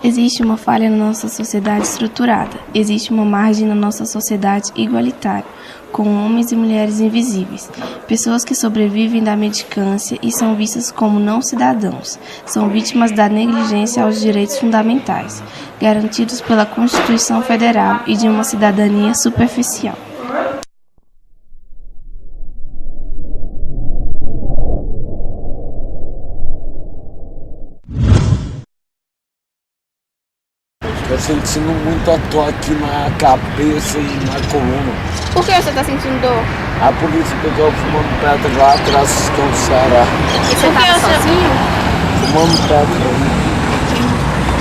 Existe uma falha na nossa sociedade estruturada. Existe uma margem na nossa sociedade igualitária, com homens e mulheres invisíveis. Pessoas que sobrevivem da mendicância e são vistas como não cidadãos. São vítimas da negligência aos direitos fundamentais, garantidos pela Constituição Federal e de uma cidadania superficial. Estou sentindo muito dor aqui na cabeça e na coluna. Por que você está sentindo dor? A polícia pegou fumando pedra lá atrás do Ceará. E você estava sozinho? Fumando pedra.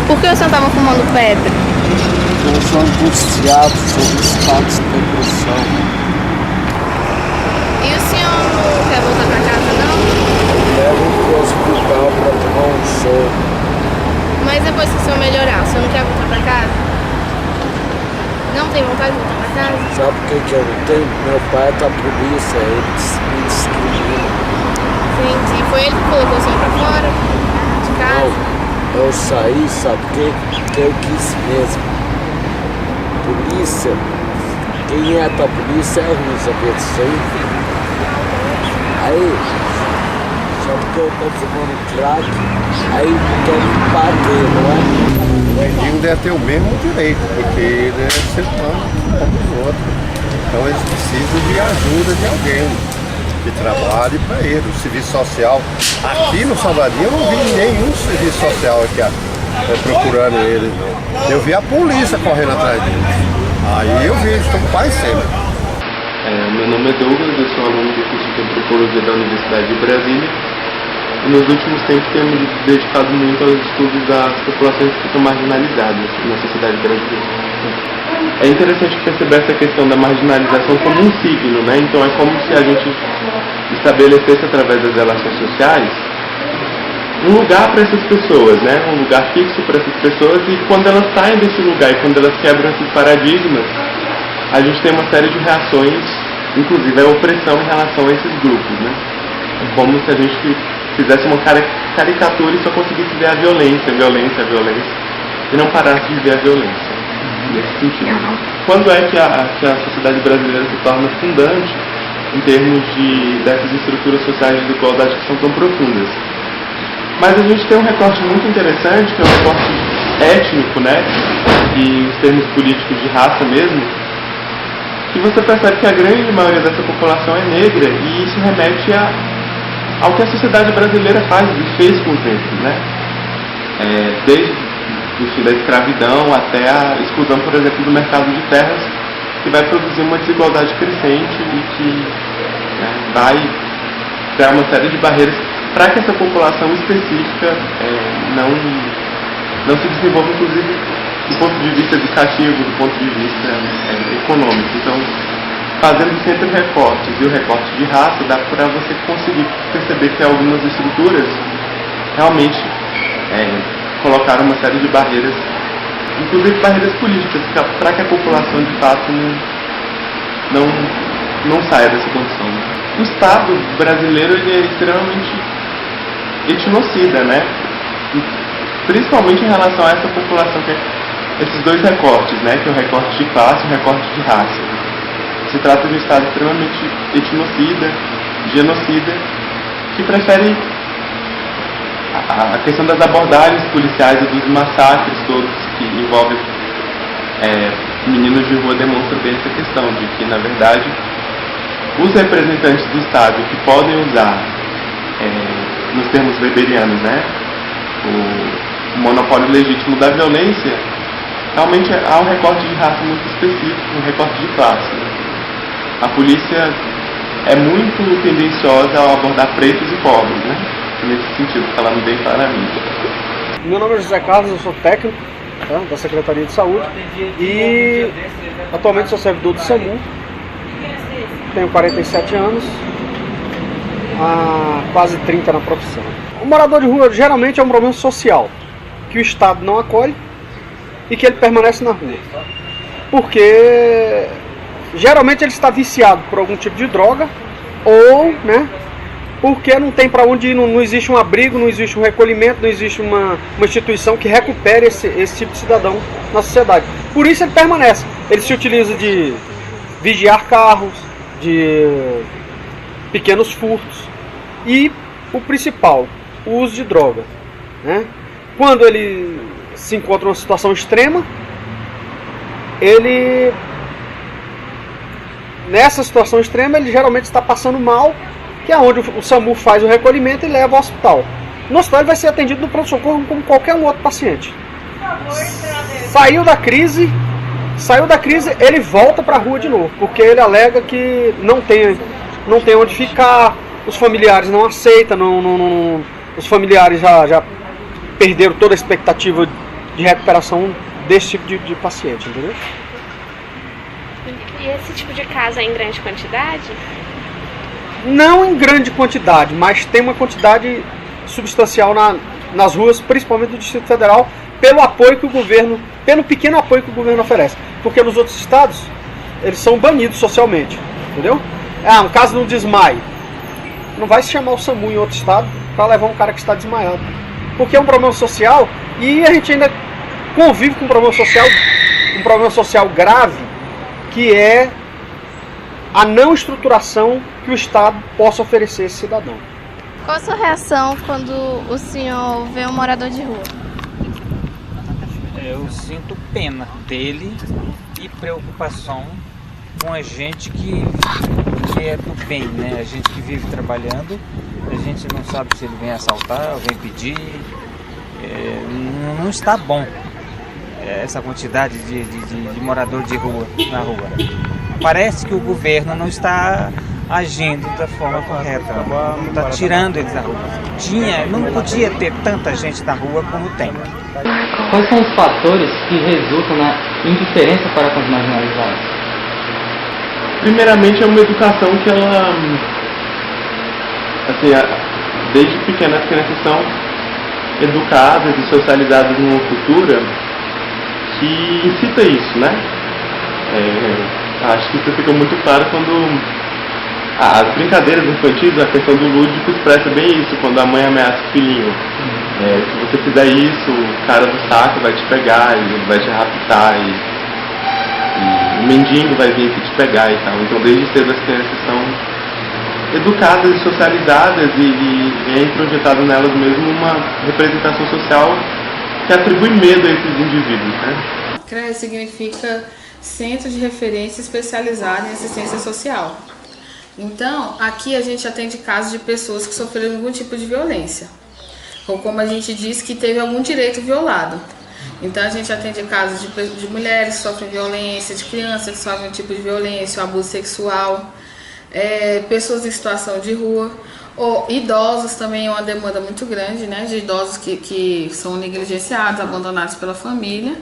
Por que você estava fumando pedra? Eu sou angustiado sobre estado de depressão. E o senhor não quer voltar para casa, não? Levo para o hospital para tomar um soro. Mas depois que o senhor melhorar, o senhor não quer voltar pra casa? Não tem vontade de voltar pra casa? Sabe por que eu não tenho? Meu pai é da polícia, ele me discrimina. Entendi. Foi ele que colocou o senhor pra fora? De casa? Não, eu saí, sabe por quê? Porque eu quis mesmo. Polícia, quem é da polícia é ruim, sabia disso aí? Aí, só porque eu tô fumando crack, aí quer me bater, não é? O mendigo deve ter o mesmo direito, porque ele é ser humano como os outros. Então eles precisam de ajuda de alguém que trabalhe para ele. O serviço social, aqui no Salvadinho eu não vi nenhum serviço social aqui procurando ele, não. Eu vi a polícia correndo atrás dele. Aí eu vi, estou com o pai sempre. Meu nome é Douglas, eu sou aluno do curso de Antropologia da Universidade de Brasília. E nos últimos tempos temos dedicado muito aos estudos das populações que ficam marginalizadas na sociedade brasileira. É interessante perceber essa questão da marginalização como um signo, né? Então é como se a gente estabelecesse através das relações sociais um lugar para essas pessoas, né? Um lugar fixo para essas pessoas, e quando elas saem desse lugar e quando elas quebram esses paradigmas, a gente tem uma série de reações, inclusive a opressão em relação a esses grupos, né? É como se a gente fizesse uma caricatura e só conseguisse ver a violência, e não parasse de ver a violência, nesse sentido. Quando é que a sociedade brasileira se torna fundante em termos dessas estruturas sociais de desigualdade que são tão profundas? Mas a gente tem um recorte muito interessante, que é um recorte étnico, né, e os termos políticos de raça mesmo, e você percebe que a grande maioria dessa população é negra, e isso remete ao que a sociedade brasileira faz e fez com os negros, né? Desde o fim da escravidão até a exclusão, por exemplo, do mercado de terras, que vai produzir uma desigualdade crescente e que vai criar uma série de barreiras para que essa população específica não se desenvolva, inclusive, do ponto de vista educativo, do ponto de vista econômico. Então, fazendo sempre recortes, e o recorte de raça dá para você conseguir perceber que algumas estruturas realmente colocaram uma série de barreiras, inclusive barreiras políticas, para que a população de fato não saia dessa condição. O Estado brasileiro ele é extremamente etnocida, né? Principalmente em relação a essa população, que é esses dois recortes, né? Que é o recorte de classe e o recorte de raça. Se trata de um Estado extremamente etnocida, genocida, que prefere a questão das abordagens policiais e dos massacres todos que envolvem meninos de rua, demonstra bem essa questão de que, na verdade, os representantes do Estado que podem usar, nos termos weberianos, né, o monopólio legítimo da violência, realmente há um recorte de raça muito específico, um recorte de classe, né? A polícia é muito tendenciosa ao abordar pretos e pobres, né? Nesse sentido, falando bem claramente. Meu nome é José Carlos, eu sou técnico, tá, da Secretaria de Saúde e atualmente sou servidor do SAMU. Tenho 47 anos, há quase 30 na profissão. O morador de rua geralmente é um problema social, que o Estado não acolhe e que ele permanece na rua. Porque geralmente ele está viciado por algum tipo de droga ou, né, porque não tem para onde ir, não existe um abrigo, não existe um recolhimento, não existe uma instituição que recupere esse tipo de cidadão na sociedade. Por isso ele permanece. Ele se utiliza de vigiar carros, de pequenos furtos e o principal, o uso de droga, né? Quando ele se encontra numa situação extrema, nessa situação extrema ele geralmente está passando mal, que é onde o SAMU faz o recolhimento e leva ao hospital. No hospital ele vai ser atendido no pronto-socorro como qualquer um outro paciente. Saiu da crise, ele volta para a rua de novo, porque ele alega que não tem onde ficar, os familiares não aceitam, os familiares já perderam toda a expectativa de recuperação desse tipo de paciente, entendeu? E esse tipo de caso é em grande quantidade? Não em grande quantidade, mas tem uma quantidade substancial nas ruas, principalmente do Distrito Federal, pelo pequeno apoio que o governo oferece. Porque nos outros estados, eles são banidos socialmente, entendeu? No caso de um desmaio, não vai se chamar o SAMU em outro estado para levar um cara que está desmaiado. Porque é um problema social e a gente ainda convive com um problema social grave, que é a não estruturação que o Estado possa oferecer a esse cidadão. Qual a sua reação quando o senhor vê um morador de rua? Eu sinto pena dele e preocupação com a gente que é do bem, né? A gente que vive trabalhando, a gente não sabe se ele vem assaltar ou vem pedir. Não está bom essa quantidade de morador de rua na rua. Parece que o governo não está agindo da forma correta, está tirando eles da rua. Não podia ter tanta gente na rua como tem. Quais são os fatores que resultam na indiferença para com os marginalizados? Primeiramente é uma educação que ela, assim, desde pequena as crianças são educadas e socializadas numa cultura que incita isso, né? Acho que isso fica muito claro quando as brincadeiras infantis, a questão do lúdico expressa bem isso, quando a mãe ameaça o filhinho. Se você fizer isso, o cara do saco vai te pegar, ele vai te raptar e o mendigo vai vir aqui te pegar e tal. Então desde cedo as crianças são educadas e socializadas e é introjetado nelas mesmo uma representação social que atribui medo a esses indivíduos, né? CREA significa Centro de Referência Especializado em Assistência Social. Então, aqui a gente atende casos de pessoas que sofreram algum tipo de violência, ou como a gente diz, que teve algum direito violado. Então, a gente atende casos de mulheres que sofrem violência, de crianças que sofrem um tipo de violência, abuso sexual, pessoas em situação de rua, ou idosos também é uma demanda muito grande, né, de idosos que são negligenciados, abandonados pela família.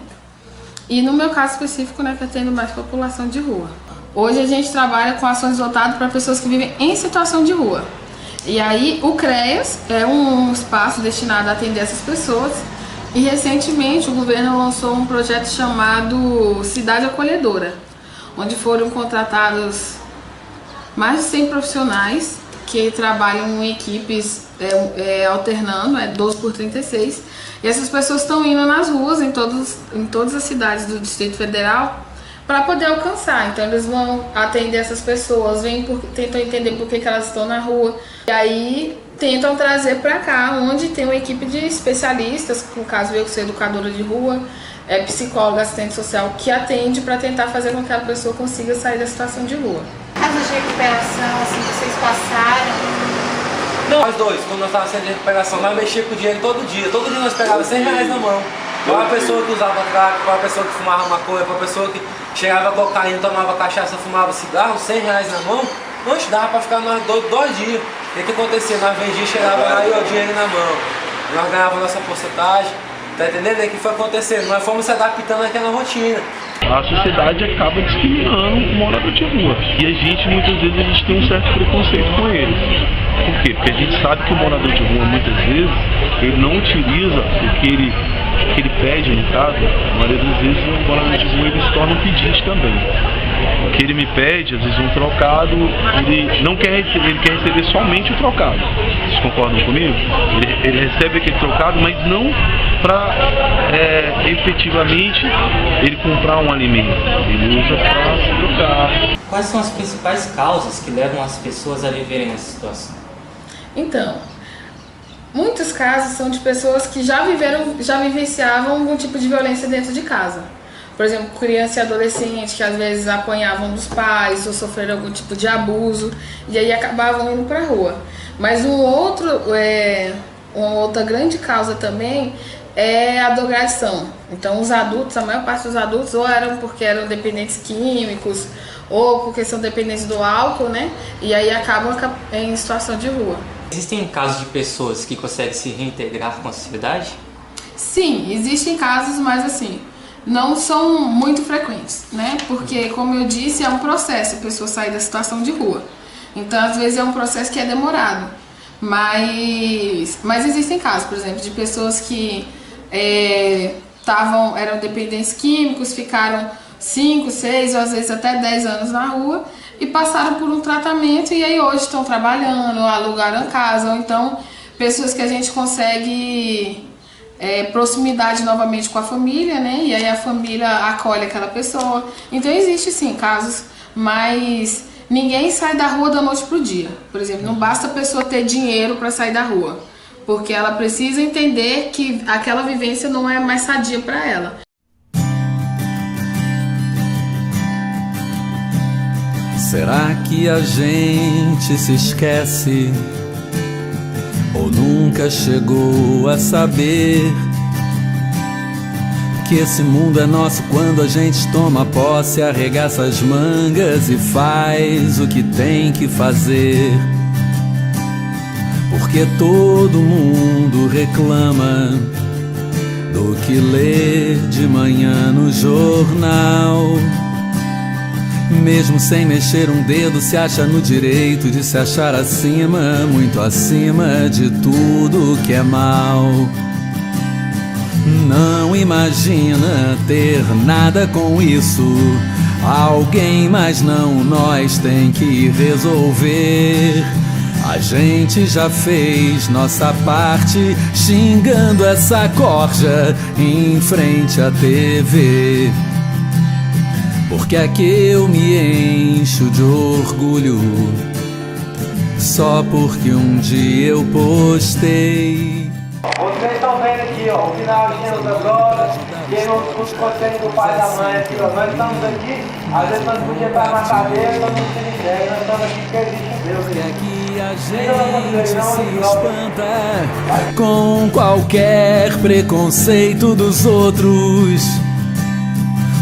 E no meu caso específico, né, que eu atendo mais população de rua. Hoje a gente trabalha com ações voltadas para pessoas que vivem em situação de rua. E aí o CREAS é um espaço destinado a atender essas pessoas. E recentemente o governo lançou um projeto chamado Cidade Acolhedora, onde foram contratados mais de 100 profissionais que trabalham em equipes alternando, 12 por 36. E essas pessoas estão indo nas ruas em todas as cidades do Distrito Federal para poder alcançar. Então eles vão atender essas pessoas, tentam entender por que elas estão na rua. E aí tentam trazer para cá, onde tem uma equipe de especialistas, no caso eu que sou educadora de rua, psicóloga, assistente social, que atende para tentar fazer com que a pessoa consiga sair da situação de rua. Casos de recuperação, assim, vocês passaram? Não, nós dois, quando nós estávamos sendo de recuperação, nós mexíamos com o dinheiro todo dia nós pegávamos R$100 na mão. Para uma pessoa que usava crack, para uma pessoa que fumava maconha, para uma pessoa que cheirava cocaína, tomava cachaça, fumava cigarro, R$100 na mão, não dava para ficar nós 2 dias. O que acontecia? Nós vendíamos, cheirava lá e o dinheiro na mão. Nós ganhávamos nossa porcentagem, tá entendendo? O que foi acontecendo? Nós fomos se adaptando àquela rotina. A sociedade acaba discriminando o morador de rua. E a gente, muitas vezes, tem um certo preconceito com eles. Por quê? Porque a gente sabe que o morador de rua, muitas vezes, ele não utiliza o que ele pede, no caso. A maioria das vezes, o morador de rua ele se torna um pedinte também. que ele me pede, às vezes, um trocado, ele não quer receber, ele quer receber somente o trocado. Vocês concordam comigo? Ele recebe aquele trocado, mas não para efetivamente ele comprar um alimento. Ele usa para se trocar. Quais são as principais causas que levam as pessoas a viverem nessa situação? Então, muitos casos são de pessoas que já vivenciavam algum tipo de violência dentro de casa. Por exemplo, criança e adolescente que às vezes apanhavam dos pais ou sofreram algum tipo de abuso e aí acabavam indo para a rua. Mas uma outra grande causa também é a drogadição. Então os adultos, a maior parte dos adultos ou eram porque eram dependentes químicos ou porque são dependentes do álcool, né? E aí acabam em situação de rua. Existem casos de pessoas que conseguem se reintegrar com a sociedade? Sim, existem casos, mas assim, não são muito frequentes, né? Porque, como eu disse, é um processo a pessoa sair da situação de rua. Então, às vezes é um processo que é demorado. Mas existem casos, por exemplo, de pessoas que eram dependentes químicos, ficaram 5, 6 ou às vezes até 10 anos na rua e passaram por um tratamento e aí hoje estão trabalhando, alugaram casa, ou então pessoas que a gente consegue proximidade novamente com a família, né? E aí a família acolhe aquela pessoa. Então existe sim casos, mas ninguém sai da rua da noite pro dia. Por exemplo, não basta a pessoa ter dinheiro para sair da rua, porque ela precisa entender que aquela vivência não é mais sadia para ela. Será que a gente se esquece ou nunca chegou a saber que esse mundo é nosso quando a gente toma posse, arregaça as mangas e faz o que tem que fazer? Porque todo mundo reclama do que lê de manhã no jornal. Mesmo sem mexer um dedo, se acha no direito de se achar acima, muito acima de tudo que é mal. Não imagina ter nada com isso. Alguém, mas não nós, tem que resolver. A gente já fez nossa parte, xingando essa corja em frente à TV. Porque é que eu me encho de orgulho só porque um dia eu postei. Vocês estão vendo aqui, ó, o finalzinho das horas, quem não escuta o conselho do pai e da mãe aqui, ó. Nós estamos aqui, às vezes nós podíamos estar na cadeira, nós não temos ideia, nós estamos aqui porque existe Deus. Porque é que a gente se espanta com qualquer preconceito dos outros.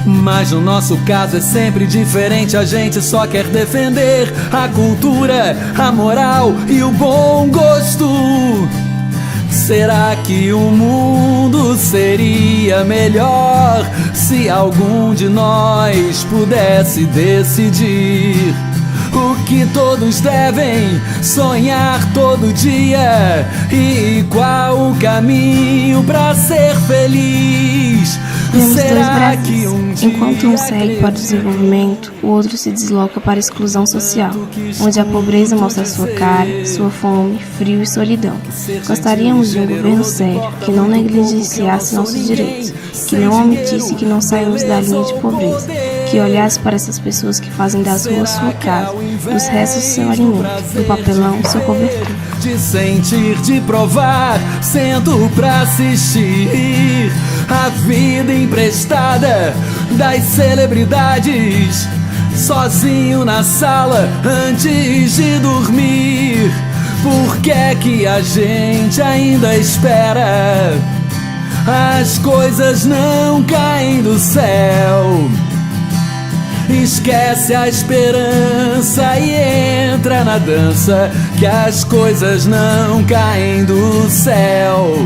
Mas no nosso caso é sempre diferente, a gente só quer defender a cultura, a moral e o bom gosto. Será que o mundo seria melhor se algum de nós pudesse decidir o que todos devem sonhar todo dia e qual o caminho para ser feliz? Temos dois Brasis. Enquanto um segue para o desenvolvimento, o outro se desloca para a exclusão social, onde a pobreza mostra sua cara, sua fome, frio e solidão. Gostaríamos de um governo sério, que não negligenciasse nossos direitos, que não omitisse que não saímos da linha de pobreza, que olhasse para essas pessoas que fazem das ruas sua casa, dos restos seu alimento, do papelão seu cobertor. De sentir, de provar, sento pra assistir a vida emprestada das celebridades, sozinho na sala antes de dormir. Por que é que a gente ainda espera? As coisas não caem do céu. Esquece a esperança e entra na dança, que as coisas não caem do céu.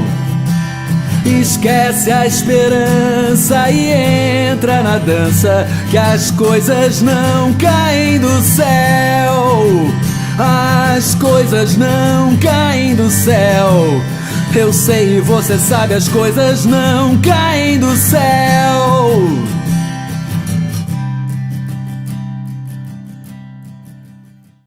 Esquece a esperança e entra na dança, que as coisas não caem do céu. As coisas não caem do céu. Eu sei e você sabe, as coisas não caem do céu.